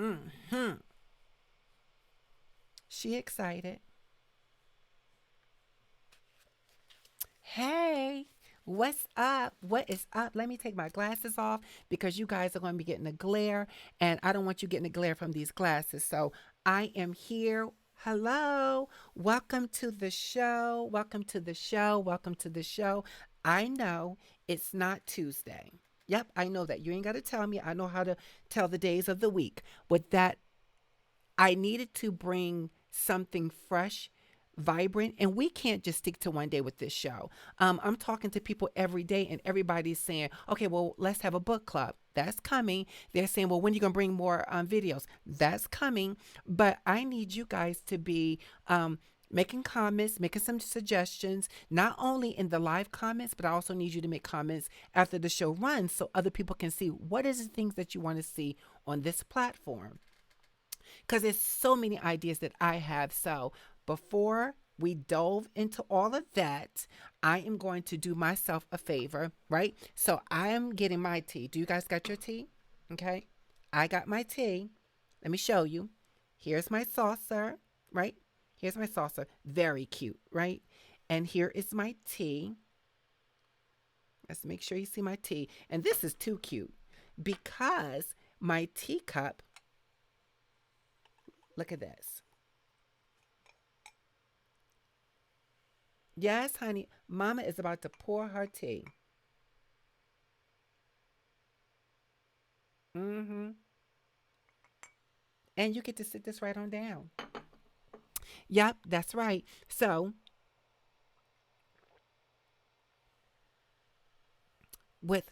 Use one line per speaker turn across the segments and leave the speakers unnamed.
Hmm. She excited. Hey, what's up? What is up? Let me take my glasses off because you guys are going to be getting a glare, and I don't want you getting a glare from these glasses. So I am here. Hello. Welcome to the show. Welcome to the show. Welcome to the show. I know it's not Tuesday. Yep, I know that. You ain't got to tell me. I know how to tell the days of the week. With that, I needed to bring something fresh, vibrant, and we can't just stick to one day with this show. I'm talking to people every day, and everybody's saying, okay, well, let's have a book club. That's coming. They're saying, well, when are you going to bring more videos? That's coming. But I need you guys to be making comments, making some suggestions, not only in the live comments, but I also need you to make comments after the show runs so other people can see what is the things that you want to see on this platform, because there's so many ideas that I have. So before we dove into all of that, I am going to do myself a favor, right? So I am getting my tea. Do you guys got your tea? Okay. I got my tea. Let me show you. Here's my saucer, right? Here's my saucer. Very cute, right? And here is my tea. Let's make sure you see my tea. And this is too cute because my teacup, look at this. Yes, honey. Mama is about to pour her tea. Mm-hmm. And you get to sit this right on down. Yep, that's right. So, with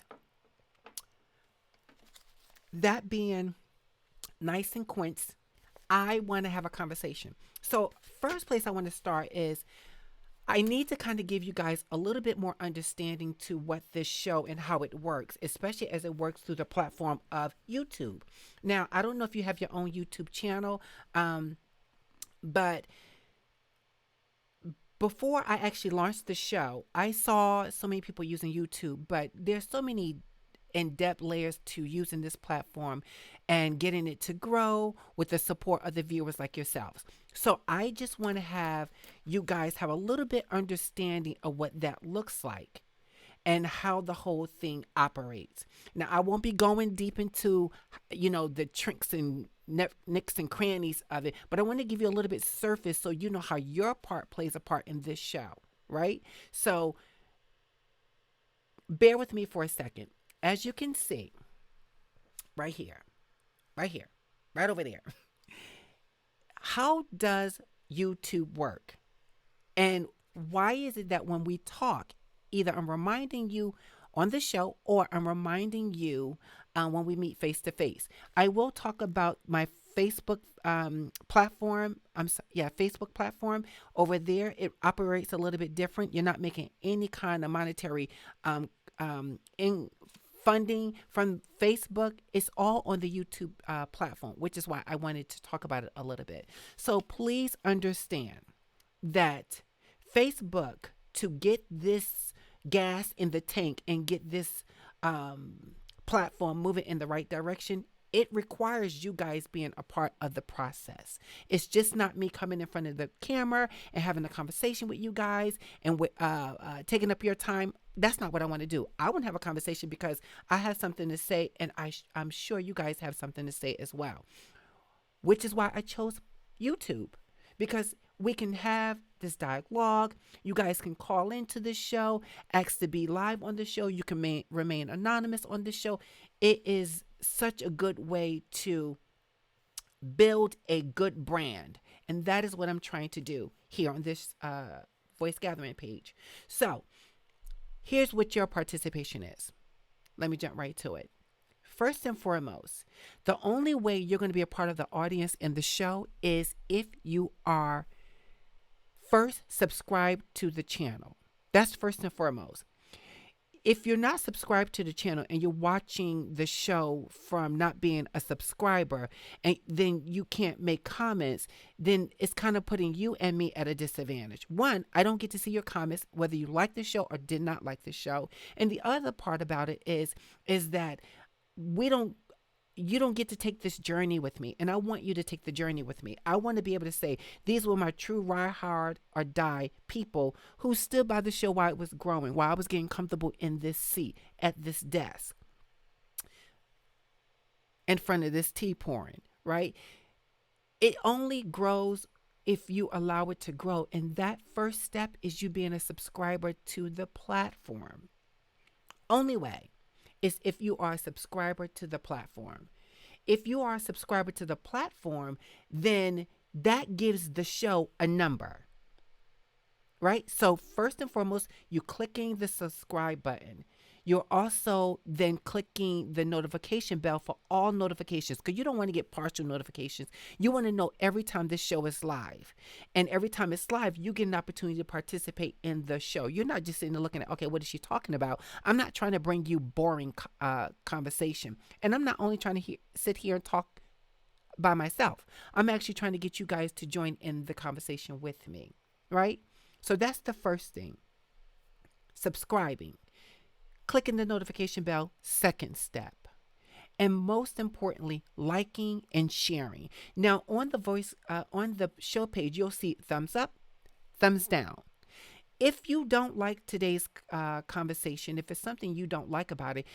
that being nice and quince, I want to have a conversation. So, first place I want to start is I need to kind of give you guys a little bit more understanding to what this show and how it works, especially as it works through the platform of YouTube. Now, I don't know if you have your own YouTube channel, but before I actually launched the show, I saw so many people using YouTube, but there's so many in-depth layers to using this platform and getting it to grow with the support of the viewers like yourselves. So I just want to have you guys have a little bit understanding of what that looks like and how the whole thing operates. Now, I won't be going deep into, the tricks and nicks and crannies of it, but I want to give you a little bit surface so you know how your part plays a part in this show, right? So bear with me for a second. As you can see, right here, right here, right over there, how does YouTube work? And why is it that when we talk, either I'm reminding you on the show or I'm reminding you when we meet face to face? I will talk about my Facebook platform. Yeah, Facebook platform over there. It operates a little bit different. You're not making any kind of monetary in funding from Facebook. It's all on the YouTube platform, which is why I wanted to talk about it a little bit. So please understand that Facebook, to get this gas in the tank and get this platform moving in the right direction, it requires you guys being a part of the process. It's just not me coming in front of the camera and having a conversation with you guys and with taking up your time. That's not what I want to do. I want to have a conversation because I have something to say, and I'm sure you guys have something to say as well, which is why I chose YouTube, because we can have this dialogue. You guys can call into this show, ask to be live on the show. You can remain anonymous on the show. It is such a good way to build a good brand. And that is what I'm trying to do here on this voice gathering page. So here's what your participation is. Let me jump right to it. First and foremost, the only way you're going to be a part of the audience in the show is if you are first subscribed to the channel. That's first and foremost. If you're not subscribed to the channel and you're watching the show from not being a subscriber, and then you can't make comments, then it's kind of putting you and me at a disadvantage. One, I don't get to see your comments, whether you like the show or did not like the show. And the other part about it is that we don't you don't get to take this journey with me, and I want you to take the journey with me. I want to be able to say these were my true ride hard or die people who stood by the show while it was growing, while I was getting comfortable in this seat at this desk in front of this tea pouring, right? It only grows if you allow it to grow. And that first step is you being a subscriber to the platform. Only way is if you are a subscriber to the platform. If you are a subscriber to the platform, then that gives the show a number, right? So, first and foremost, you clicking the subscribe button. You're also then clicking the notification bell for all notifications because you don't want to get partial notifications. You want to know every time this show is live. And every time it's live, you get an opportunity to participate in the show. You're not just sitting there looking at, okay, what is she talking about? I'm not trying to bring you boring conversation. And I'm not only trying to sit here and talk by myself. I'm actually trying to get you guys to join in the conversation with me, right? So that's the first thing. Subscribing. Clicking the notification bell, second step. And most importantly, liking and sharing. Now, on the show page, you'll see thumbs up, thumbs down. If you don't like today's conversation, if it's something you don't like about it,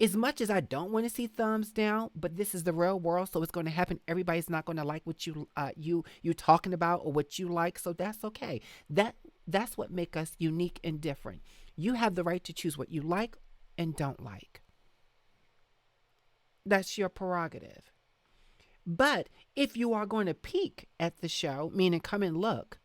as much as I don't want to see thumbs down, but this is the real world, so it's going to happen. Everybody's not going to like what you talking about or what you like, so that's okay. That's what makes us unique and different. You have the right to choose what you like and don't like. That's your prerogative. But if you are going to peek at the show, meaning come and look,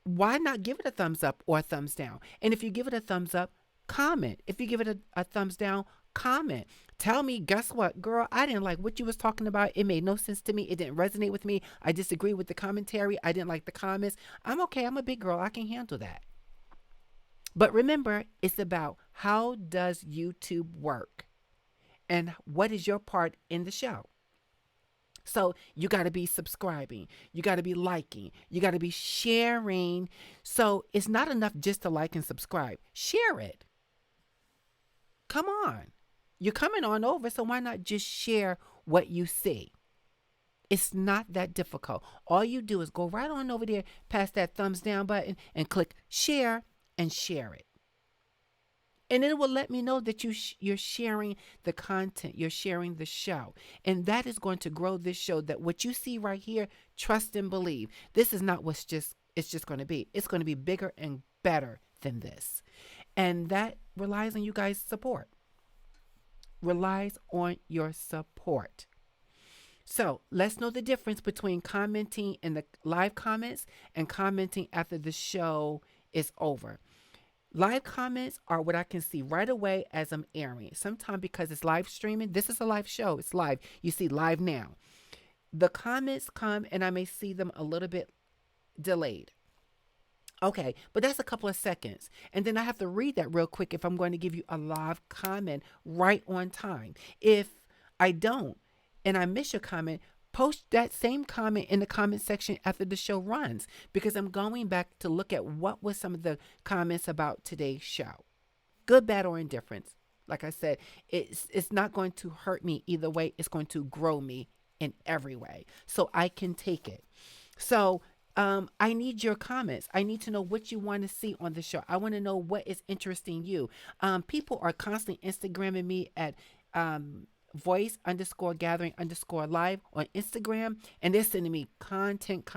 why not give it a thumbs up or a thumbs down? And if you give it a thumbs up, comment. If you give it a thumbs down, comment. Tell me, guess what, girl, I didn't like what you was talking about. It made no sense to me. It didn't resonate with me. I disagree with the commentary. I didn't like the comments. I'm okay. I'm a big girl. I can handle that. But remember, it's about how does YouTube work and what is your part in the show. So you got to be subscribing. You got to be liking. You got to be sharing. So it's not enough just to like and subscribe. Share it. Come on. You're coming on over, so why not just share what you see? It's not that difficult. All you do is go right on over there past that thumbs down button and click share and share it. And it will let me know that you're sharing the content, you're sharing the show. And that is going to grow this show, that what you see right here, trust and believe. This is not it's just going to be. It's going to be bigger and better than this. And that relies on you guys' support. Relies on your support. So let's know the difference between commenting in the live comments and commenting after the show is over. Live comments are what I can see right away as I'm airing. Sometimes because it's live streaming, this is a live show. It's live. You see live now. The comments come and I may see them a little bit delayed. Okay, but that's a couple of seconds. And then I have to read that real quick if I'm going to give you a live comment right on time. If I don't and I miss your comment, post that same comment in the comment section after the show runs, because I'm going back to look at what was some of the comments about today's show. Good, bad, or indifference. Like I said, it's not going to hurt me either way. It's going to grow me in every way. So I can take it. So I need your comments. I need to know what you want to see on the show. I want to know what is interesting you. People are constantly Instagramming me at voice_gathering_live on Instagram, and they're sending me content.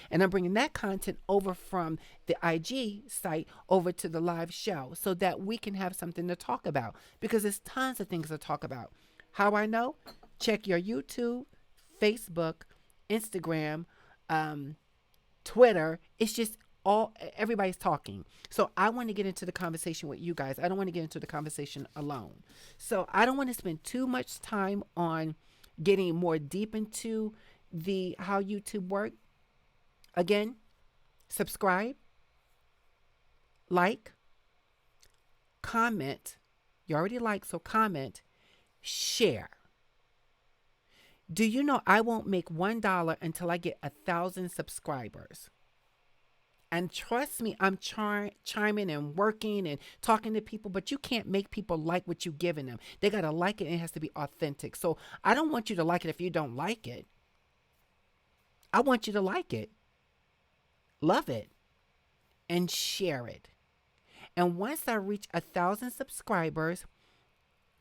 And I'm bringing that content over from the IG site over to the live show so that we can have something to talk about, because there's tons of things to talk about. How I know? Check your YouTube, Facebook, Instagram, Twitter. It's just everybody's talking. So I want to get into the conversation with you guys. I don't want to get into the conversation alone. So I don't want to spend too much time on getting more deep into how YouTube works. Again, subscribe, like, comment. You already like, so comment, share. Do you know I won't make $1 until I get 1,000 subscribers? And trust me, I'm chiming and working and talking to people, but you can't make people like what you're giving them. They got to like it, and it has to be authentic. So I don't want you to like it if you don't like it. I want you to like it, love it, and share it. And once I reach 1,000 subscribers,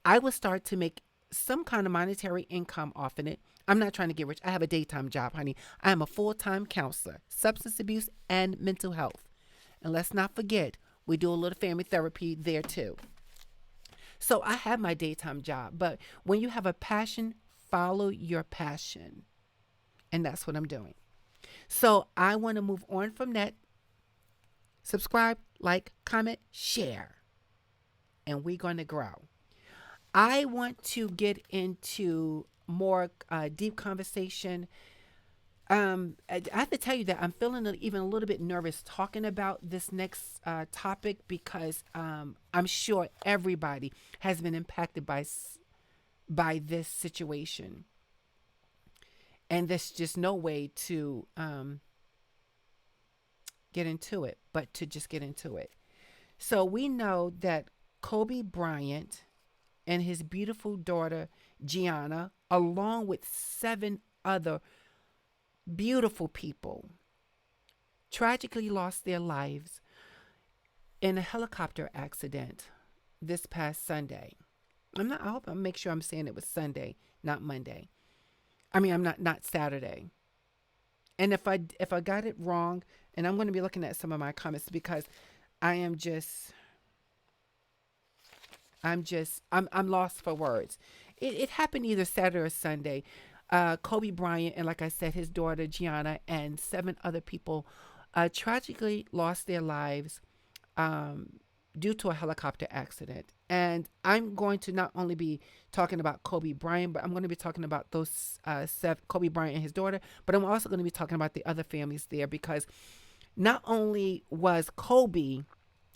I will start to make some kind of monetary income off of it. I'm not trying to get rich. I have a daytime job, honey. I am a full time counselor, substance abuse and mental health. And let's not forget, we do a little family therapy there too. So I have my daytime job. But when you have a passion, follow your passion. And that's what I'm doing. So I want to move on from that. Subscribe, like, comment, share. And we're going to grow. I want to get into more deep conversation. I have to tell you that I'm feeling even a little bit nervous talking about this next topic because I'm sure everybody has been impacted by this situation, and there's just no way to get into it, but to just get into it. So we know that Kobe Bryant and his beautiful daughter Gianna, along with 7 other beautiful people, tragically lost their lives in a helicopter accident this past Sunday. I hope I make sure I'm saying it was Sunday, not Monday. I mean, I'm not Saturday. And if I got it wrong, and I'm going to be looking at some of my comments because I am just I'm lost for words. It happened either Saturday or Sunday. Kobe Bryant and, like I said, his daughter Gianna and 7 other people tragically lost their lives um, due to a helicopter accident. And I'm going to not only be talking about Kobe Bryant, but I'm going to be talking about those Kobe Bryant and his daughter, but I'm also going to be talking about the other families there because not only was Kobe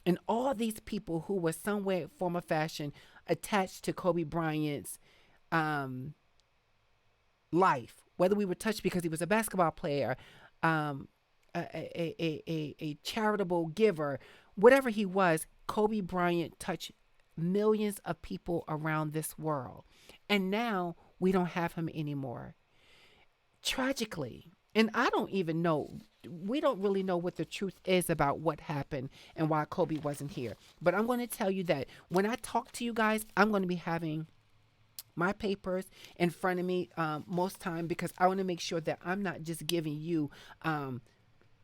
and all these people who were some way, form, or fashion attached to Kobe Bryant's um, life, whether we were touched because he was a basketball player, um, a charitable giver, whatever he was, Kobe Bryant touched millions of people around this world. And now we don't have him anymore. Tragically. And I don't even know. We don't really know what the truth is about what happened and why Kobe wasn't here. But I'm going to tell you that when I talk to you guys, I'm going to be having my papers in front of me most time because I want to make sure that I'm not just giving you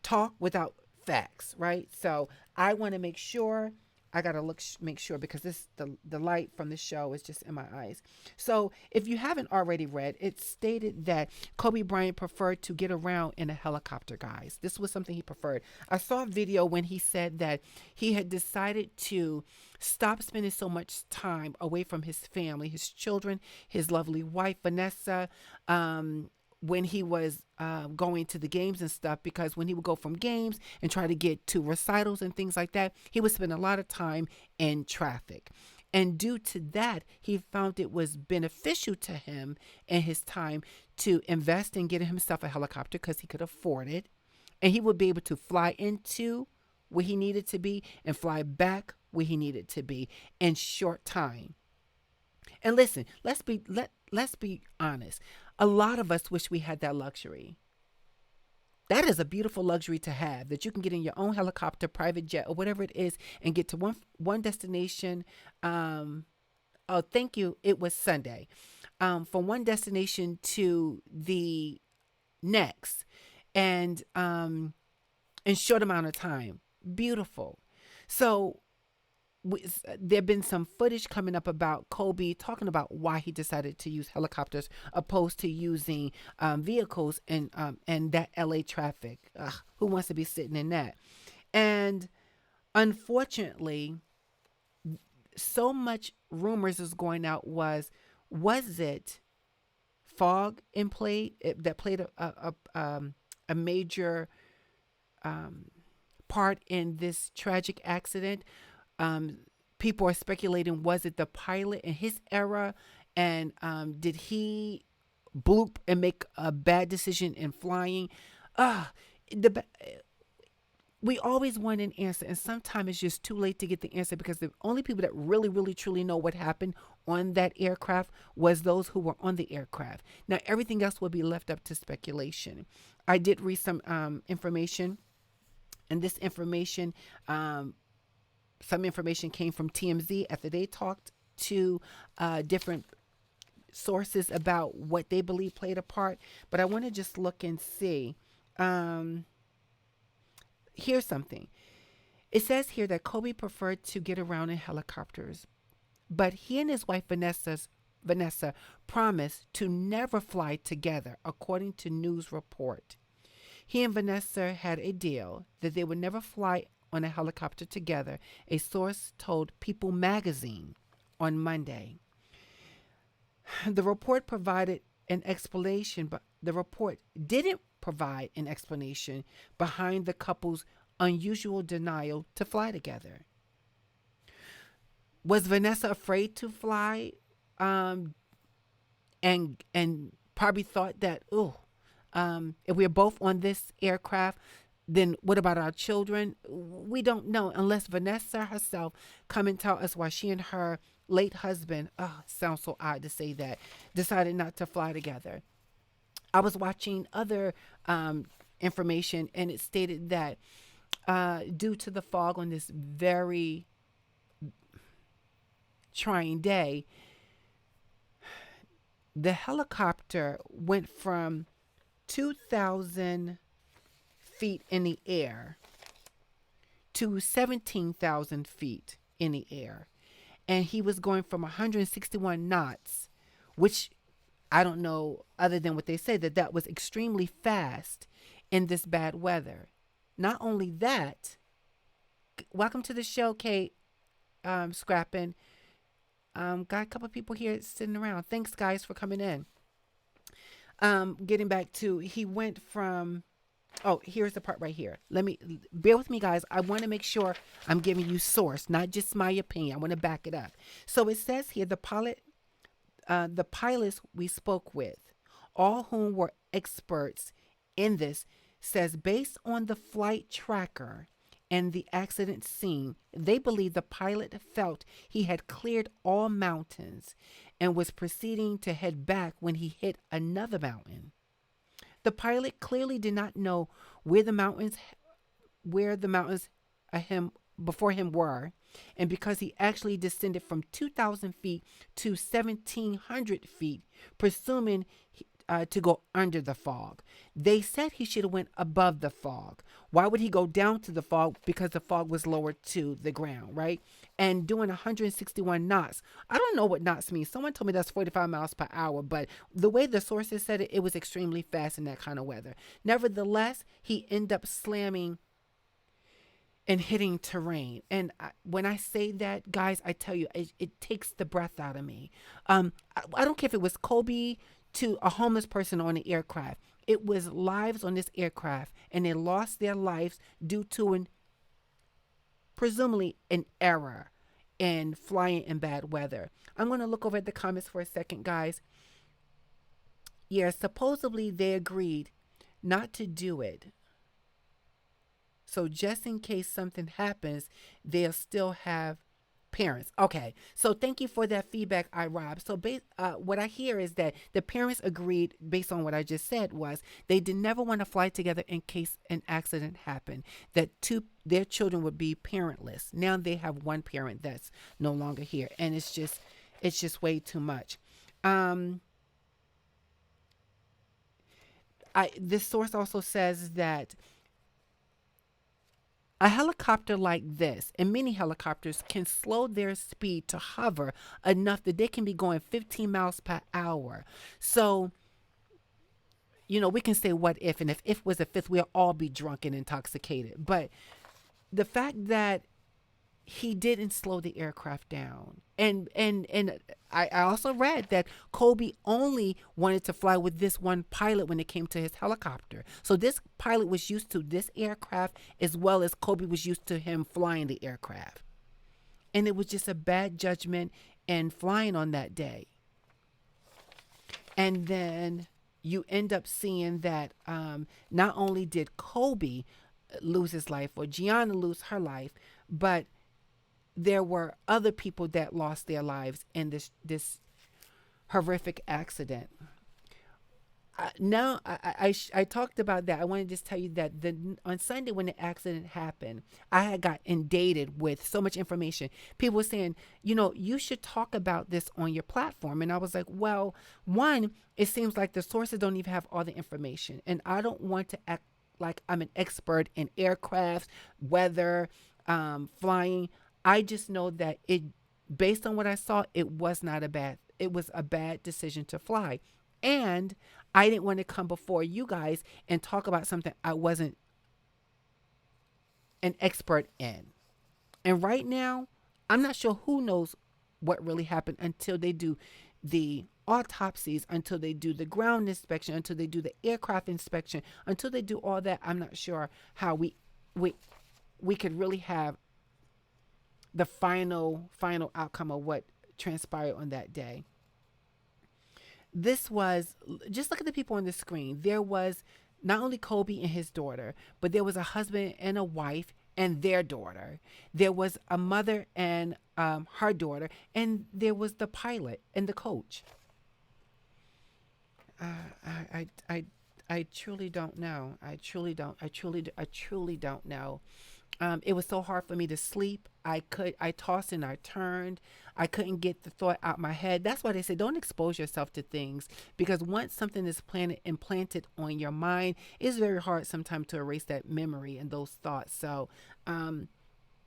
talk without facts, right? So I want to make sure I gotta make sure because the light from the show is just in my eyes. So if you haven't already read, it stated that Kobe Bryant preferred to get around in a helicopter, guys. This was something he preferred. I saw a video when he said that he had decided to stop spending so much time away from his family, his children, his lovely wife Vanessa, when he was going to the games and stuff, because when he would go from games and try to get to recitals and things like that, he would spend a lot of time in traffic. And due to that, he found it was beneficial to him and his time to invest in getting himself a helicopter because he could afford it. And he would be able to fly into where he needed to be and fly back where he needed to be in short time. And listen, let's be honest. A lot of us wish we had that luxury. That is a beautiful luxury to have, that you can get in your own helicopter, private jet, or whatever it is, and get to one destination. Oh, thank you. It was Sunday. From one destination to the next, and in short amount of time. Beautiful. So there have been some footage coming up about Kobe talking about why he decided to use helicopters opposed to using vehicles in that LA traffic. Ugh, who wants to be sitting in that? And unfortunately, so much rumors is going out was it fog in play that played a major part in this tragic accident? People are speculating, was it the pilot in his era, and did he bloop and make a bad decision in flying? The We always want an answer, and sometimes it's just too late to get the answer because the only people that really, really, truly know what happened on that aircraft was those who were on the aircraft. Now, everything else will be left up to speculation. I did read information, and this information, some information came from TMZ after they talked to different sources about what they believe played a part. But I want to just look and see. Um, Here's something. It says here that Kobe preferred to get around in helicopters, but he and his wife Vanessa promised to never fly together, according to news report. He and Vanessa had a deal that they would never fly on a helicopter together, a source told People magazine on Monday. The report provided an explanation, but the report didn't provide an explanation behind the couple's unusual denial to fly together. Was Vanessa afraid to fly? Um, and probably thought that, if we're both on this aircraft, then what about our children? We don't know unless Vanessa herself come and tell us why she and her late husband, sounds so odd to say that, decided not to fly together. I was watching other information, and it stated that due to the fog on this very trying day, the helicopter went from 2,000 feet in the air to 17,000 feet in the air. And he was going from 161 knots, which I don't know, other than what they say, that was extremely fast in this bad weather. Not only that, welcome to the show, Kate Scrappin. Got a couple of people here sitting around. Thanks, guys, for coming in. Getting back to, he went from, here's the part right here. Let me, bear with me, guys. I want to make sure I'm giving you source, not just my opinion. I want to back it up. So it says here, the pilots we spoke with, all whom were experts in this, says based on the flight tracker and the accident scene, they believe the pilot felt he had cleared all mountains and was proceeding to head back when he hit another mountain. The pilot clearly did not know where the mountains him before him were, and because he actually descended from 2,000 feet to 1,700 feet, presuming to go under the fog. They said he should have went above the fog. Why would he go down to the fog? Because the fog was lower to the ground, right? And doing 161 knots. I don't know what knots means. Someone told me that's 45 miles per hour, but the way the sources said it, it was extremely fast in that kind of weather. Nevertheless, he ended up slamming and hitting terrain. When I say that, guys, I tell you, it takes the breath out of me. I don't care if it was Kobe to a homeless person on an aircraft. It was lives on this aircraft, and they lost their lives due to presumably an error in flying in bad weather. I'm going to look over at the comments for a second, guys. Yeah, supposedly they agreed not to do it. So just in case something happens, they'll still have parents. Okay, so thank you for that feedback, Rob. So what I hear is that the parents agreed, based on what I just said, was they did never want to fly together in case an accident happened, that their children would be parentless. Now they have one parent that's no longer here, and it's just way too much. This source also says that a helicopter like this and many helicopters can slow their speed to hover enough that they can be going 15 miles per hour. So, we can say what if, and if was a fifth, we'll all be drunk and intoxicated. But the fact that he didn't slow the aircraft down. And I also read that Kobe only wanted to fly with this one pilot when it came to his helicopter. So this pilot was used to this aircraft as well as Kobe was used to him flying the aircraft. And it was just a bad judgment in flying on that day. And then you end up seeing that not only did Kobe lose his life or Gianna lose her life, but there were other people that lost their lives in this horrific accident. I talked about that. I want to just tell you that on Sunday when the accident happened, I had got inundated with so much information. People were saying, you should talk about this on your platform. And I was like, well, one, it seems like the sources don't even have all the information. And I don't want to act like I'm an expert in aircraft, weather, flying. I just know that based on what I saw, it was a bad decision to fly. And I didn't want to come before you guys and talk about something I wasn't an expert in. And right now, I'm not sure who knows what really happened until they do the autopsies, until they do the ground inspection, until they do the aircraft inspection, until they do all that. I'm not sure how we could really have the final outcome of what transpired on that day. This was, just look at the people on the screen. There was not only Kobe and his daughter, but there was a husband and a wife and their daughter. There was a mother and her daughter, and there was the pilot and the coach. I truly don't know. I truly don't know. It was so hard for me to sleep. I tossed and I turned. I couldn't get the thought out my head. That's why they say don't expose yourself to things, because once something is implanted on your mind, it's very hard sometimes to erase that memory and those thoughts. So,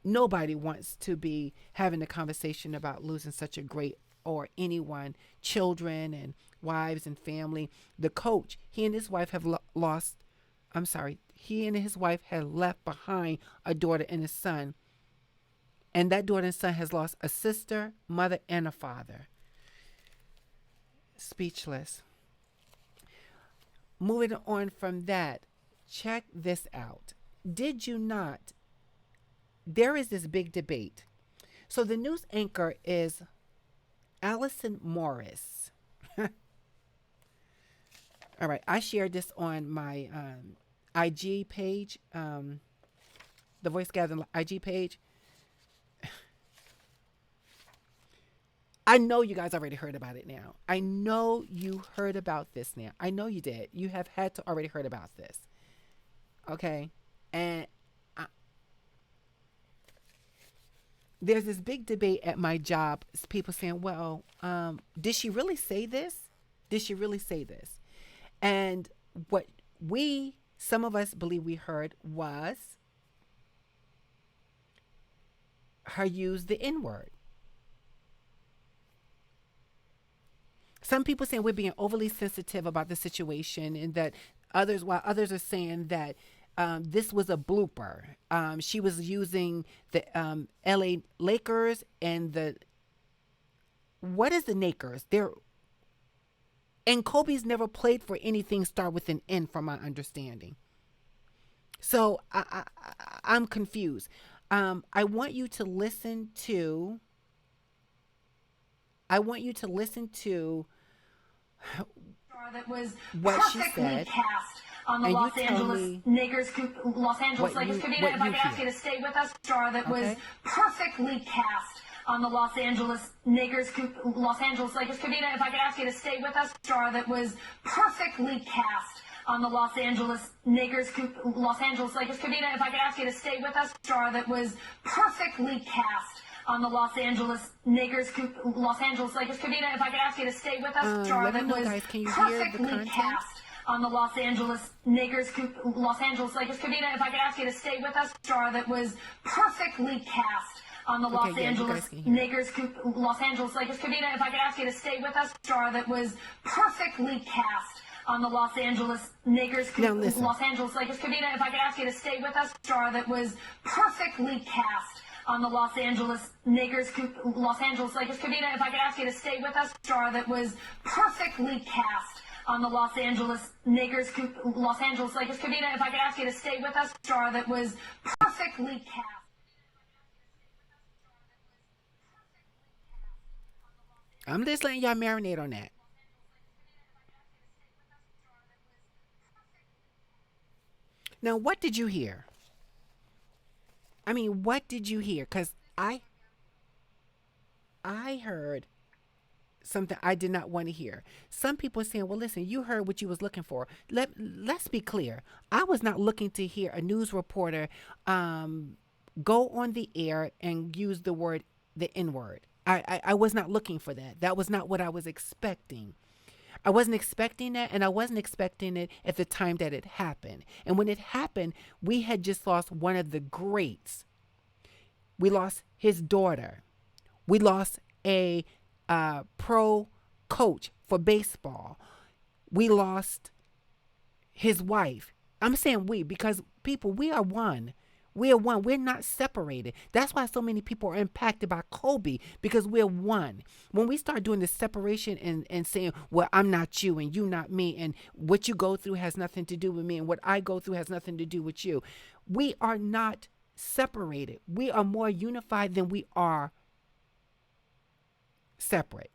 nobody wants to be having a conversation about losing such a great, or anyone, children and wives and family. The coach, he and his wife have lost. I'm sorry. He and his wife had left behind a daughter and a son. And that daughter and son has lost a sister, mother, and a father. Speechless. Moving on from that, check this out. Did you not? There is this big debate. So the news anchor is Allison Morris. All right, I shared this on my IG page, the Voice Gathering IG page. I know you guys already heard about it now. I know you heard about this now. I know you did. You have had to already heard about this. Okay? And there's this big debate at my job. People saying, well, did she really say this? Did she really say this? And what some of us believe we heard was her use the N-word. Some people saying we're being overly sensitive about the situation, and that while others are saying that this was a blooper. She was using the LA Lakers and what is the Lakers? And Kobe's never played for anything start with an N, from my understanding. So I'm confused. I want you to listen to. That was what she said, cast on the Los Angeles Lakers. Los Angeles Lakers. Kavita, if I could ask you to stay with us, star that was perfectly cast on the Los Angeles Lakers. Los Angeles Lakers. Kavita, if I could ask you to stay with us, star that was perfectly cast on the Los Angeles Lakers. Los Angeles Lakers. Kavita, if I could ask you to stay with us, star that was perfectly cast on the Los Angeles Lakers. Los Angeles Lakers. Kavita, if I could ask you to stay with us, star that was perfectly cast on the Los Angeles Lakers. Los Angeles Lakers. Kavita, if I could ask you to stay with us, star that was perfectly cast on the Los Angeles Lakers. Los Angeles Lakers. Kavita, if I could ask you to stay with us, star that was perfectly cast on the Los Angeles Lakers. Los Angeles Lakers. Kavita, if I could ask you to stay with us, star that was perfectly cast on the Los Angeles Lakers. Los Angeles Lakers. Kavita, if I could ask you to stay with us, star that was perfectly cast on the Los Angeles Lakers. Los Angeles Lakers. Kavita, if I could ask you to stay with us, star that was perfectly cast. I'm just letting y'all marinate on that. Now, what did you hear? I mean, what did you hear? Because I heard something I did not want to hear. Some people are saying, "Well, listen, you heard what you was looking for." Let's be clear. I was not looking to hear a news reporter um, go on the air and use the N word. I was not looking for that. That was not what I was expecting. I wasn't expecting that, and I wasn't expecting it at the time that it happened. And when it happened, we had just lost one of the greats. We lost his daughter. We lost a pro coach for baseball. We lost his wife. I'm saying we because people, we are one. We are one. We're not separated. That's why so many people are impacted by Kobe because we're one. When we start doing this separation and saying, well, I'm not you and you not me, and what you go through has nothing to do with me, and what I go through has nothing to do with you, we are not separated. We are more unified than we are separate.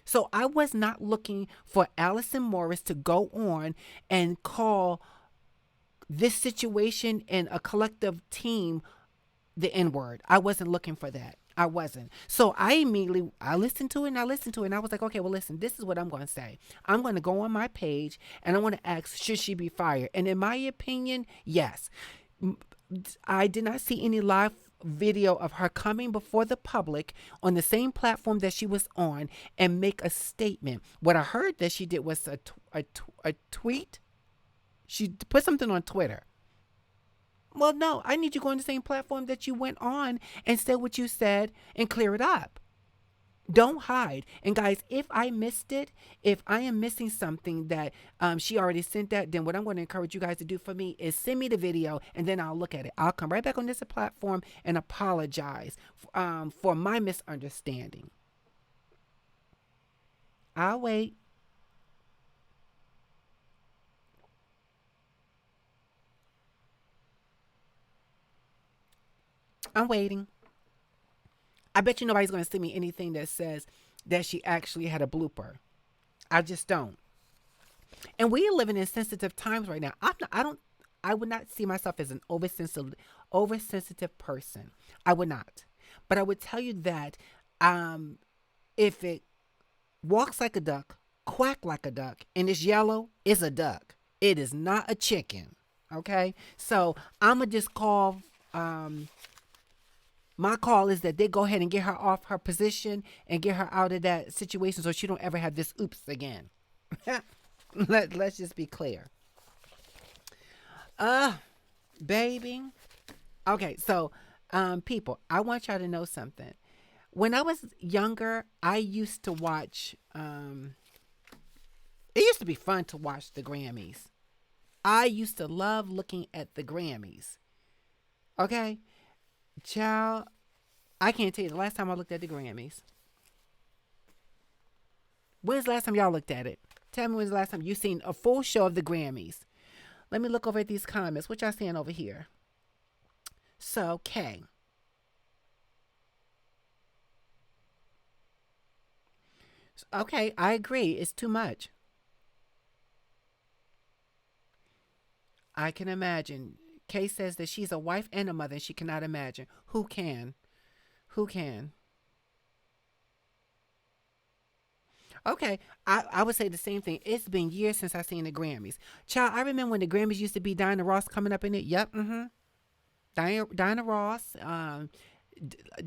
So I was not looking for Allison Morris to go on and call this situation and a collective team the N word. I wasn't looking for that. I wasn't. So I listened to it and I listened to it and I was like, okay, well listen, this is what I'm going to say. I'm going to go on my page and I want to ask, should she be fired? And in my opinion, yes. I did not see any live video of her coming before the public on the same platform that she was on and make a statement. What I heard that she did was a tweet. She put something on Twitter. Well, no, I need you to go on the same platform that you went on and say what you said and clear it up. Don't hide. And guys, if I missed it, if I am missing something that she already sent that, then what I'm going to encourage you guys to do for me is send me the video and then I'll look at it. I'll come right back on this platform and apologize for my misunderstanding. I'll wait. I'm waiting. I bet you nobody's going to send me anything that says that she actually had a blooper. I just don't. And we are living in sensitive times right now. I would not see myself as an oversensitive person. I would not. But I would tell you that um, if it walks like a duck, quack like a duck, and it's yellow, it's a duck. It is not a chicken. Okay? So I'm going to just call. My call is that they go ahead and get her off her position and get her out of that situation so she don't ever have this oops again. Let's just be clear. Uh, baby. Okay, so people, I want y'all to know something. When I was younger, I used to watch it used to be fun to watch the Grammys. I used to love looking at the Grammys. Okay? Child, I can't tell you the last time I looked at the Grammys. When's the last time y'all looked at it? Tell me when's the last time you seen a full show of the Grammys. Let me look over at these comments. What y'all seeing over here? So, okay. Okay, I agree. It's too much. I can imagine. Kay says that she's a wife and a mother and she cannot imagine. Who can? Who can? Okay, I would say the same thing. It's been years since I seen the Grammys. Child, I remember when the Grammys used to be Diana Ross coming up in it. Yep, mm-hmm. Diana Ross,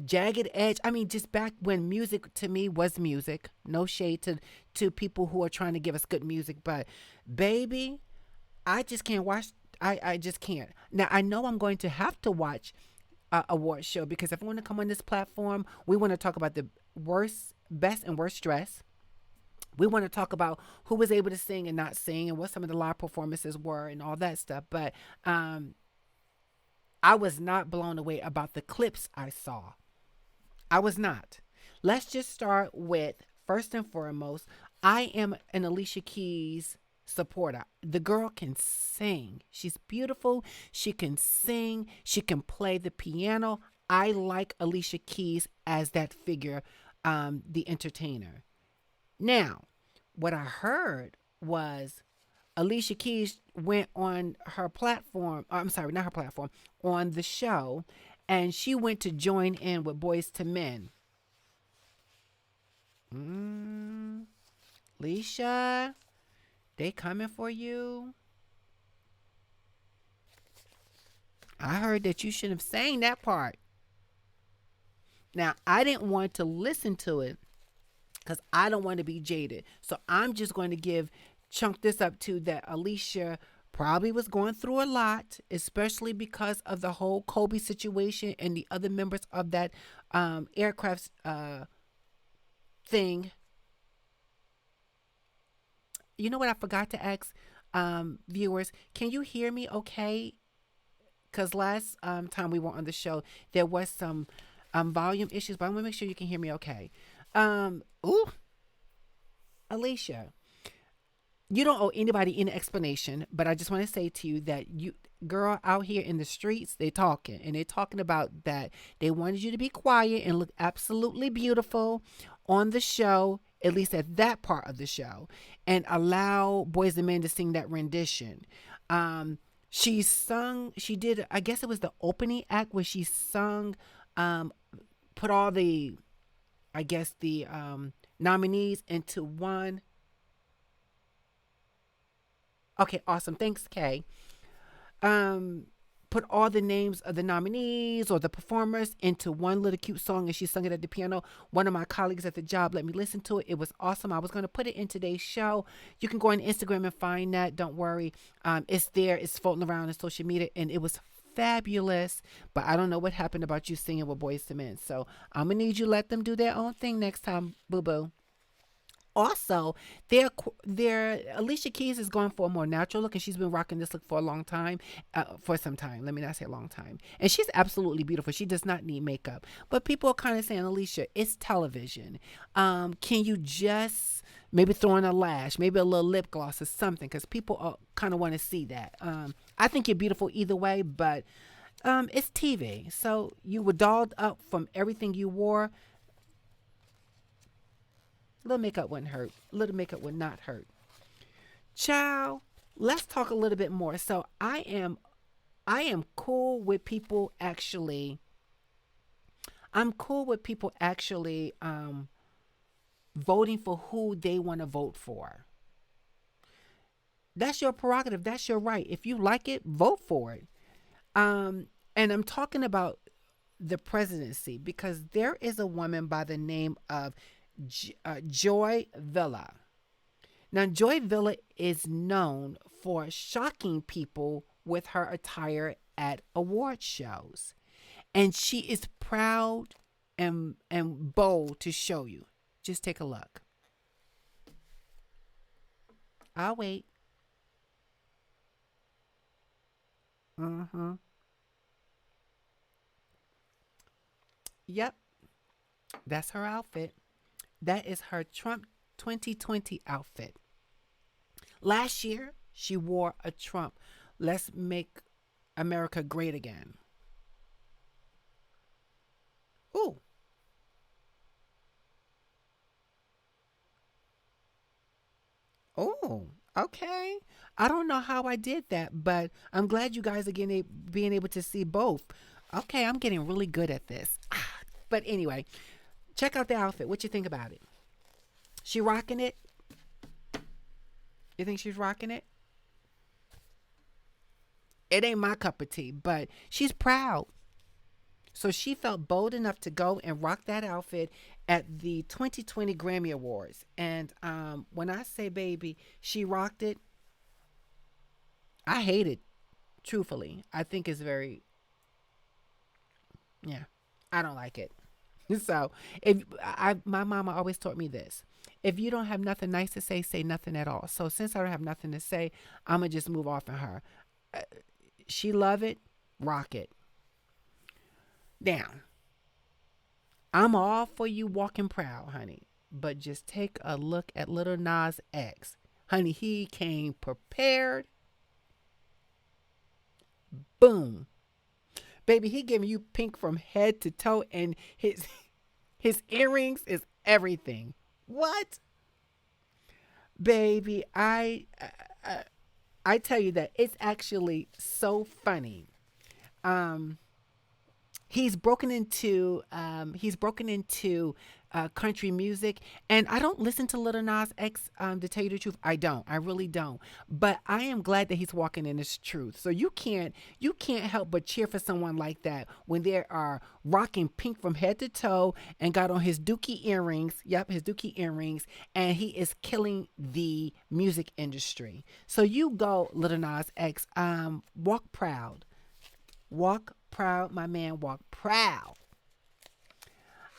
Jagged Edge. I mean, just back when music to me was music. No shade to people who are trying to give us good music, but baby, I just can't watch. I just can't. Now I know I'm going to have to watch a award show because if I want to come on this platform, we want to talk about the best and worst dress. We want to talk about who was able to sing and not sing and what some of the live performances were and all that stuff. But I was not blown away about the clips I saw. I was not. Let's just start with first and foremost, I am an Alicia Keys supporter. The girl can sing. She's beautiful. She can sing. She can play the piano. I like Alicia Keys as that figure, the entertainer. Now, what I heard was Alicia Keys went on her platform. I'm sorry, not her platform, on the show, and she went to join in with Boys to Men. Mm, Alicia, they coming for you. I heard that you should have sang that part. Now, I didn't want to listen to it because I don't want to be jaded. So I'm just going to chunk this up to that Alicia probably was going through a lot, especially because of the whole Kobe situation and the other members of that aircraft thing. You know what I forgot to ask viewers? Can you hear me okay? Because last time we were on the show, there was some volume issues, but I want to make sure you can hear me okay. Ooh, Alicia, you don't owe anybody any explanation, but I just want to say to you that you, girl, out here in the streets, they talking and they talking about that they wanted you to be quiet and look absolutely beautiful on the show, at least at that part of the show, and allow Boys and Men to sing that rendition. She sung, she did, I guess it was the opening act where she sung, um, put all the, I guess the nominees into one. Okay, awesome. Thanks, Kay. Um, put all the names of the nominees or the performers into one little cute song, and she sung it at the piano. One of my colleagues at the job let me listen to it. It was awesome. I was going to put it in today's show. You can go on Instagram and find that. Don't worry. It's there. It's floating around on social media, and it was fabulous. But I don't know what happened about you singing with Boys to Men. So I'm going to need you to let them do their own thing next time, boo boo. Also, their Alicia Keys is going for a more natural look, and she's been rocking this look for a long time, for some time. Let me not say a long time. And she's absolutely beautiful. She does not need makeup. But people are kind of saying, Alicia, it's television. Can you just maybe throw in a lash, maybe a little lip gloss or something? Because people kind of want to see that. I think you're beautiful either way, but it's TV. So you were dolled up from everything you wore. Little makeup wouldn't hurt. Little makeup would not hurt. Child, let's talk a little bit more. So I am cool with people actually. I'm cool with people actually voting for who they want to vote for. That's your prerogative. That's your right. If you like it, vote for it. And I'm talking about the presidency because there is a woman by the name of Joy Villa. Now, Joy Villa is known for shocking people with her attire at award shows, and she is proud and bold to show you. Just take a look. I'll wait. Mm-hmm. Yep, that's her outfit. That is her Trump 2020 outfit. Last year, she wore a Trump, "Let's Make America Great Again." Ooh, oh, okay. I don't know how I did that, but I'm glad you guys are being able to see both. Okay, I'm getting really good at this. But anyway, check out the outfit. What you think about it? She rocking it? You think she's rocking it? It ain't my cup of tea, but she's proud. So she felt bold enough to go and rock that outfit at the 2020 Grammy Awards. And when I say baby, she rocked it. I hate it, truthfully. I think it's very, yeah, I don't like it. So if my mama always taught me this: if you don't have nothing nice to say nothing at all. So since I don't have nothing to say, I'm gonna just move off of her. Uh, she love it, rock it. Now I'm all for you walking proud, honey, but just take a look at little Nas X, honey. He came prepared. Boom, baby. He giving you pink from head to toe, and his earrings is everything. What? Baby, I tell you that it's actually so funny. Um, he's broken into country music, and I don't listen to Little Nas X. To tell you the truth, I don't. I really don't. But I am glad that he's walking in his truth. So you can't help but cheer for someone like that when they are rocking pink from head to toe and got on his Dookie earrings. Yep, his Dookie earrings, and he is killing the music industry. So you go, Little Nas X. Walk proud. Walk proud, my man. Walk proud.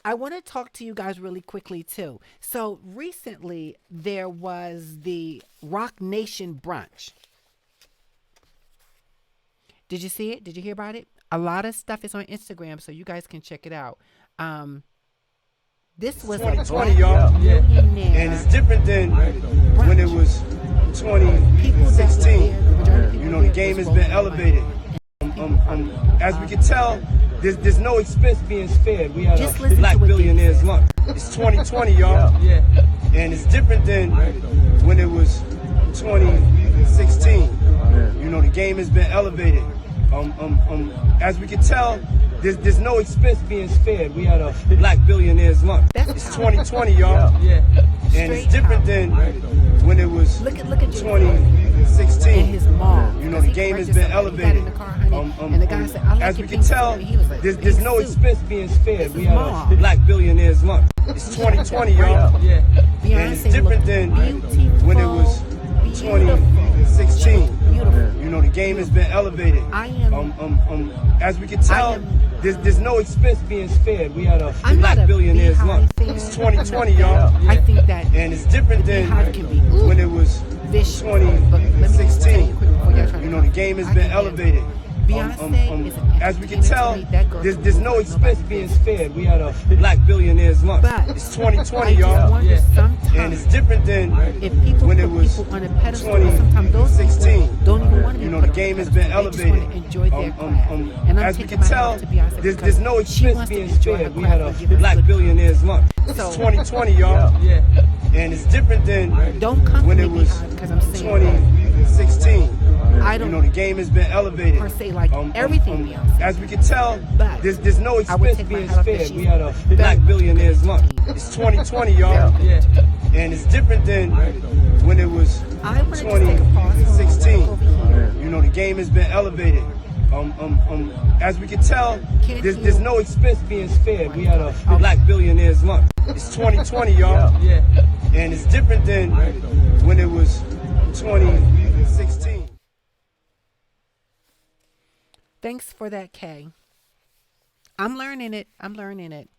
I want to talk to you guys really quickly too. So recently there was the Rock Nation brunch. Did you see it? Did you hear about it? A lot of stuff is on Instagram, so you guys can check it out. Um, this was a
2020, y'all. Yeah.
millionaire
And it's different than when it was
people that were
2016.
there. The majority of people
You know, the
there
game
was
has been
rolling money.
elevated. As we can tell, there's no expense being spared. We had
Just
a
listen
Black
to what Diddy
Billionaires
said.
Month. It's 2020, y'all. Yeah. And it's different than when it was 2016. You know, the game has been elevated. As we can tell, there's no expense being spared. We had a Black Billionaires Month. It's 2020, y'all. Yeah. And it's different than when it was
Look at Jay-Z
2016.
in his mall.
You know,
Because
the
he
game has
corrected
been
somebody. He got in
elevated.
the car, honey, and the guy said, "I like
As
your
we can
pink
tell,
suit." And he was like,
there's no
"Pink suit."
expense being spared. We had
mall.
a Black Billionaires Month. It's 2020, y'all. Yeah. And it's
Beyonce
different
looked
than
beautiful,
when it was
beautiful.
2016.
Beautiful.
You know, the game has been elevated.
I am.
As we can tell, there's no expense being spared. We had a
I'm not
Black
a
Billionaires
Beehive
Month.
fan.
It's 2020, y'all.
I think that
And it's different than
Beehive can be
when it was
vicious. But let me just tell you
2016.
quick before y'all try to
You know, the game has
I
been
can handle it.
elevated.
Beyonce is an
As we can
entertainer to
tell,
me. That girl can
there's
move
no
like
expense
nobody's
being
business.
spared. We had a Black Billionaires Month.
But
It's 2020,
I just
y'all.
wonder sometimes
And it's different than
if people
when
put
it was
people on a pedestal, and sometimes those
2016.
people don't even want to be
You know,
put
the
on
game
a
has
pedestal.
been
They just
elevated.
want to enjoy their craft. And I'm
As we
taking
can
my hat
tell,
off to Beyonce
there's
because
no
she
expense
wants to
being
enjoy her
spared. We had
craft
a
and give us
Black
good
Billionaires Month. It's
So
2020, y'all. Yeah. And it's different than
don't come
when
to
it
me
was
because I'm saying that
2016.
I
You know,
don't
the game has been elevated.
per se like everything Beyonce.
As we can tell,
But
there's no
I would
expense
take my
being
hat off that
spared.
she's
We had a
very
Black
much a good
Billionaires Month.
entertainer.
It's 2020, y'all. Yeah. And it's different than when it was
I want to just take a pause. Hold on,
2016.
walk over here.
You know, the game has been elevated. As we can tell,
Can't
there's
you-
no expense being spared. We had a
Okay.
Black Billionaires Month. It's 2020, y'all. Yeah. And it's different than when it was 2016.
Thanks for that, Kay. I'm learning it. I'm learning it.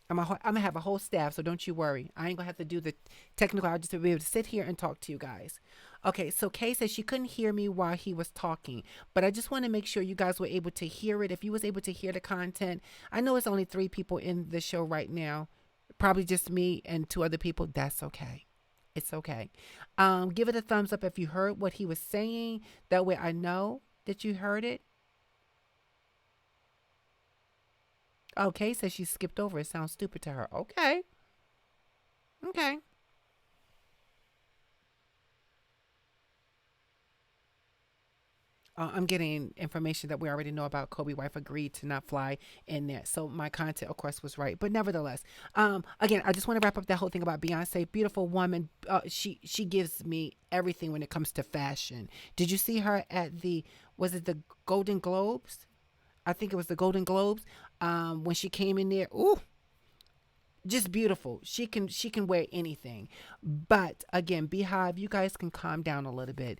I'm gonna have a whole staff, so don't you worry. I ain't gonna have to do the technical. I'll just be able to sit here and talk to you guys. Okay, so Kay says she couldn't hear me while he was talking, but I just want to make sure you guys were able to hear it. If you was able to hear the content, I know it's only 3 people in the show right now, probably just me and 2 other people. That's okay. It's okay. Give it a thumbs up if you heard what he was saying. That way I know that you heard it. Okay, says she skipped over. It sounds stupid to her. Okay. Okay. I'm getting information that we already know about. Kobe wife agreed to not fly in there. So my content, of course, was right. But nevertheless, again, I just want to wrap up that whole thing about Beyonce. Beautiful woman. She gives me everything when it comes to fashion. Did you see her at was it the Golden Globes? I think it was the Golden Globes. When she came in there, ooh, just beautiful. She can wear anything. But again, Beehive, you guys can calm down a little bit.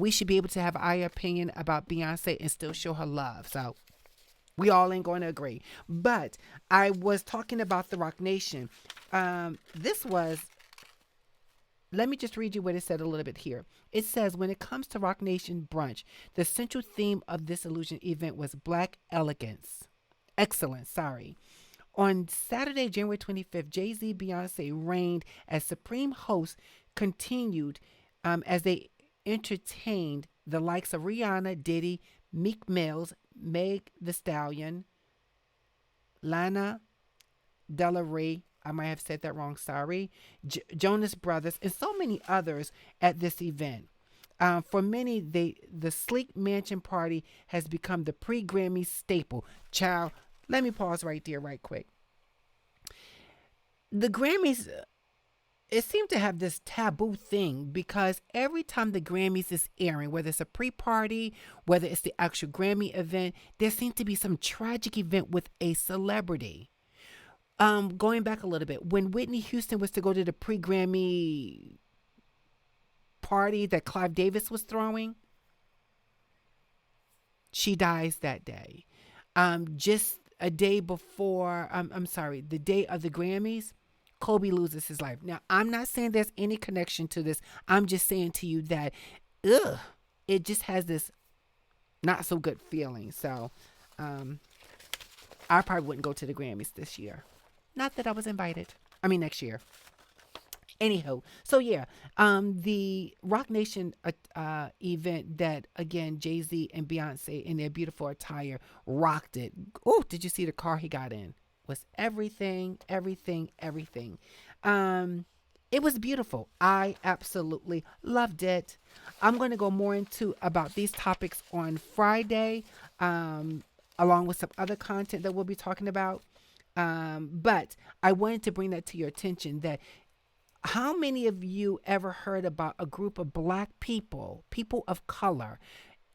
We should be able to have our opinion about Beyonce and still show her love. So we all ain't going to agree. But I was talking about the Rock Nation. This was. Let me just read you what it said a little bit here. It says, when it comes to Rock Nation brunch, the central theme of this illusion event was Black elegance. Excellence, sorry. On Saturday, January 25th, Jay-Z, Beyonce reigned as supreme hosts, continued as they entertained the likes of Rihanna, Diddy, Meek Mills, Meg The Stallion, Lana Del Rey, I might have said that wrong, sorry, Jonas Brothers, and so many others at this event. For many, the sleek mansion party has become the pre-Grammy staple. Child, let me pause right there, right quick. The Grammys, it seemed to have this taboo thing because every time the Grammys is airing, whether it's a pre-party, whether it's the actual Grammy event, there seems to be some tragic event with a celebrity. Going back a little bit, when Whitney Houston was to go to the pre-Grammy party that Clive Davis was throwing, she dies that day. Just a day before, I'm sorry, the day of the Grammys, Kobe loses his life. Now, I'm not saying there's any connection to this. I'm just saying to you that, ugh, it just has this not so good feeling. So, I probably wouldn't go to the Grammys this year. Not that I was invited. I mean, next year. Anyhow, so yeah, the Rock Nation event that again Jay Z and Beyonce in their beautiful attire rocked it. Oh, did you see the car he got in? Was everything, everything, everything. It was beautiful. I absolutely loved it. I'm going to go more into about these topics on Friday, along with some other content that we'll be talking about. But I wanted to bring that to your attention that how many of you ever heard about a group of black people, people of color,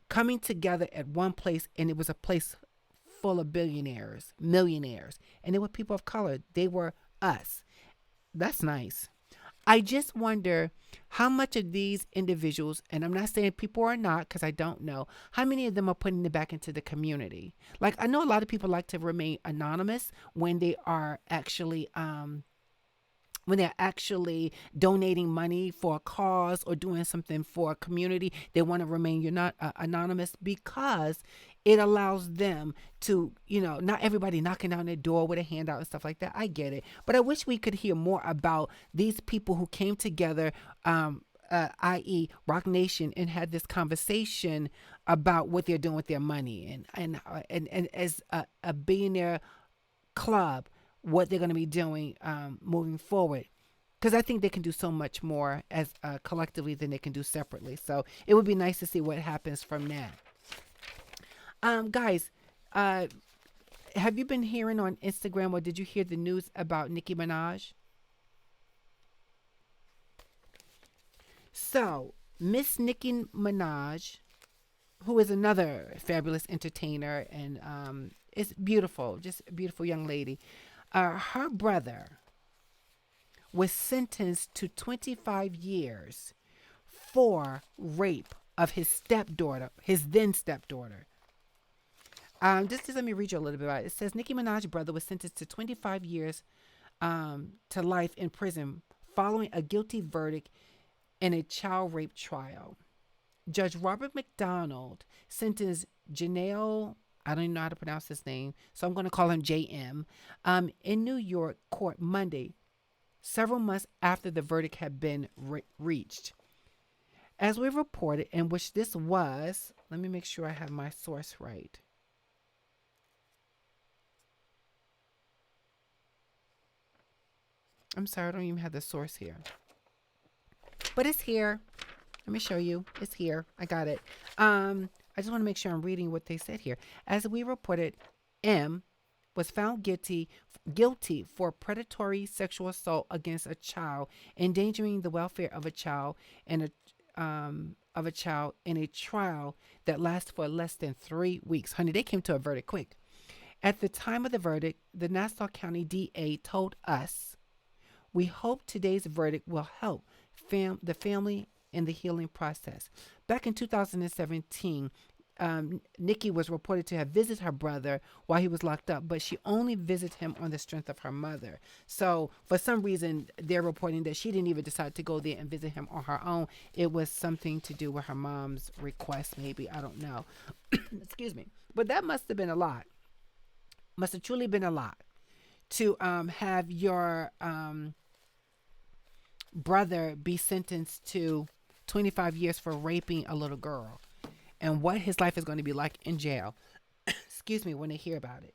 coming together at one place and it was a place full of billionaires, millionaires, and they were people of color. They were us. That's nice. I just wonder how much of these individuals, and I'm not saying people are not because I don't know, how many of them are putting it back into the community? Like I know a lot of people like to remain anonymous when they're actually donating money for a cause or doing something for a community, they want to remain you're not anonymous because it allows them to, not everybody knocking down their door with a handout and stuff like that. I get it. But I wish we could hear more about these people who came together, i.e. Rock Nation, and had this conversation about what they're doing with their money and as a billionaire club, what they're going to be doing moving forward. Because I think they can do so much more as collectively than they can do separately. So it would be nice to see what happens from that. Guys, have you been hearing on Instagram or did you hear the news about Nicki Minaj? So, Miss Nicki Minaj, who is another fabulous entertainer and is beautiful, just a beautiful young lady. Her brother was sentenced to 25 years for rape of his stepdaughter, his then stepdaughter. Just let me read you a little bit about it. It says Nicki Minaj's brother was sentenced to 25 years to life in prison following a guilty verdict in a child rape trial. Judge Robert McDonald sentenced Janelle, I don't even know how to pronounce his name, so I'm going to call him JM, in New York court Monday, several months after the verdict had been reached. As we reported, in which this was, let me make sure I have my source right. I'm sorry, I don't even have the source here. But it's here. Let me show you. It's here. I got it. I just want to make sure I'm reading what they said here. As we reported, M was found guilty for predatory sexual assault against a child, endangering the welfare of a child in a trial that lasted for less than 3 weeks. Honey, they came to a verdict quick. At the time of the verdict, the Nassau County DA told us, "We hope today's verdict will help the family in the healing process." Back in 2017, Nicki was reported to have visited her brother while he was locked up, but she only visited him on the strength of her mother. So for some reason, they're reporting that she didn't even decide to go there and visit him on her own. It was something to do with her mom's request, maybe. I don't know. Excuse me. But that must have been a lot. Must have truly been a lot to have your brother be sentenced to 25 years for raping a little girl, and what his life is going to be like in jail. Excuse me, when they hear about it.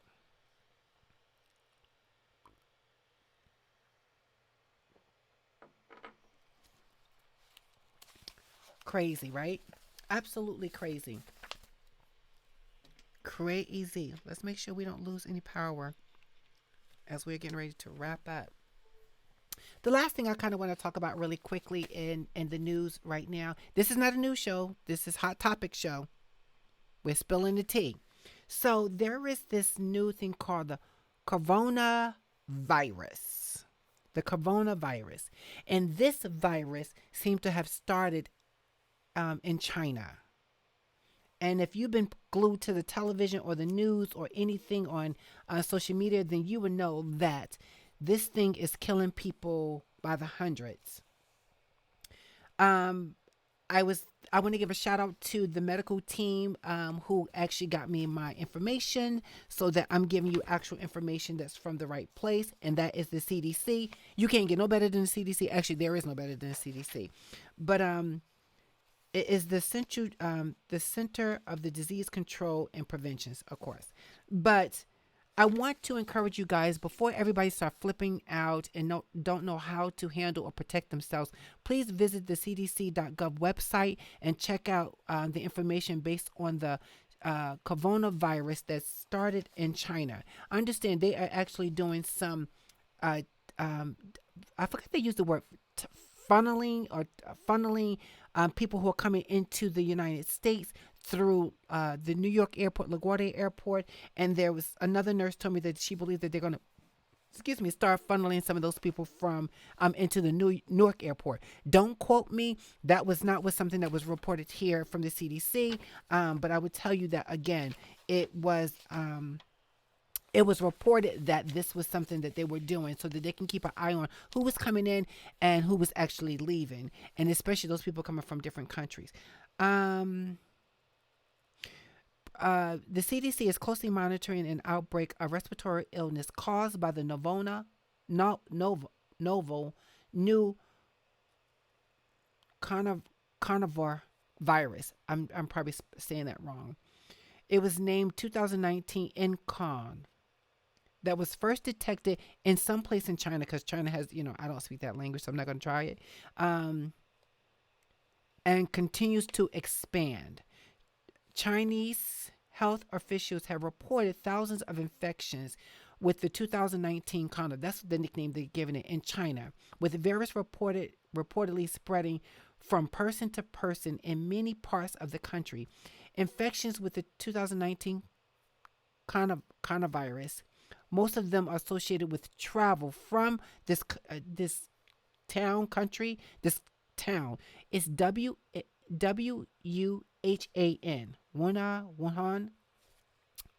Crazy, right? Absolutely crazy. Crazy. Let's make sure we don't lose any power as we're getting ready to wrap up. The last thing I kind of want to talk about really quickly in the news right now. This is not a news show. This is Hot Topic show. We're spilling the tea. So there is this new thing called the coronavirus. The coronavirus. And this virus seemed to have started in China. And if you've been glued to the television or the news or anything on social media, then you would know that this thing is killing people by the hundreds. Um, I want to give a shout out to the medical team who actually got me my information so that I'm giving you actual information that's from the right place, and that is the CDC. You can't get no better than the CDC. Actually, there is no better than the CDC, but it is the Center of the Disease Control and Preventions, of course. But I want to encourage you guys before everybody start flipping out and don't know how to handle or protect themselves. Please visit the CDC.gov website and check out the information based on the coronavirus that started in China. I understand they are actually doing some. I forgot they used the word funneling people who are coming into the United States through the New York airport, LaGuardia Airport, and there was another nurse told me that she believes that they're going to, start funneling some of those people from into the New York airport. Don't quote me. That was not something that was reported here from the CDC, but I would tell you that again, it was reported that this was something that they were doing so that they can keep an eye on who was coming in and who was actually leaving, and especially those people coming from different countries. The CDC is closely monitoring an outbreak of respiratory illness caused by the novel new carnivore virus. I'm probably saying that wrong. It was named 2019 Incon. That was first detected in some place in China, because China has, I don't speak that language, so I'm not going to try it. And continues to expand. Chinese health officials have reported thousands of infections with the 2019 condom. That's the nickname they're giving it in China, with the virus reportedly spreading from person to person in many parts of the country. Infections with the 2019 coronavirus, most of them are associated with travel from this country. This town is Wuhan, Wuhan,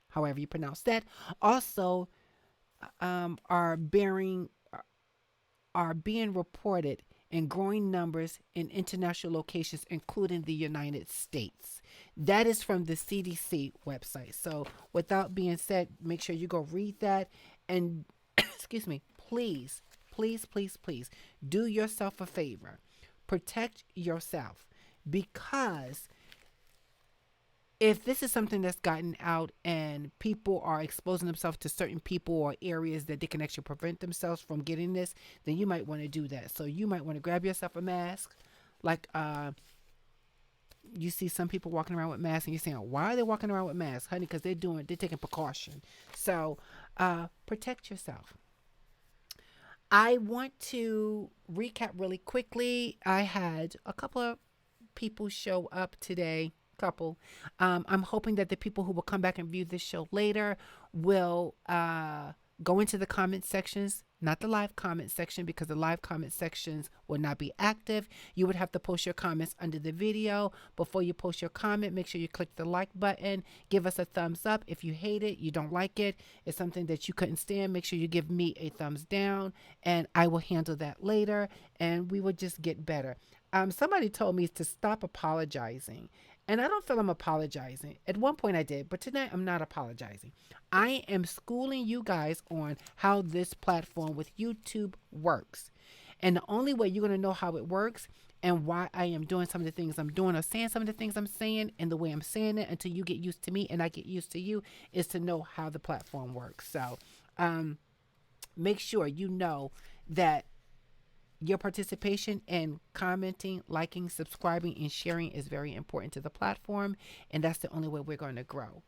however you pronounce that. Also, are being reported in growing numbers in international locations, including the United States. That is from the CDC website. So, without being said, make sure you go read that. And, excuse me, please, please, please, please do yourself a favor. Protect yourself, because if this is something that's gotten out and people are exposing themselves to certain people or areas that they can actually prevent themselves from getting this, then you might want to do that. So you might want to grab yourself a mask. Like you see some people walking around with masks and you're saying, why are they walking around with masks? Honey, because they're taking precaution. So protect yourself. I want to recap really quickly. I had a couple of people show up today. I'm hoping that the people who will come back and view this show later will go into the comment sections, not the live comment section, because the live comment sections will not be active. You would have to post your comments under the video. Before you post your comment, make sure you click the like button. Give us a thumbs up. If you hate it, you don't like it, it's something that you couldn't stand, make sure you give me a thumbs down, and I will handle that later, and we will just get better. Somebody told me to stop apologizing. And I don't feel I'm apologizing. At one point I did, but tonight I'm not apologizing. I am schooling you guys on how this platform with YouTube works. And the only way you're going to know how it works and why I am doing some of the things I'm doing or saying some of the things I'm saying and the way I'm saying it until you get used to me and I get used to you is to know how the platform works. So make sure you know that Your participation and commenting, liking, subscribing, and sharing is very important to the platform, and that's the only way we're going to grow.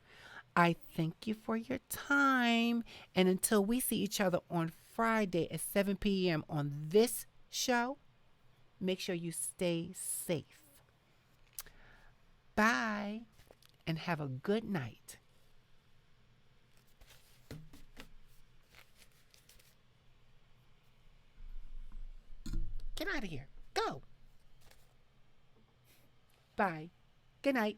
I thank you for your time, and until we see each other on Friday at 7 p.m. on this show, make sure you stay safe. Bye, and have a good night. Get out of here. Go. Bye. Good night.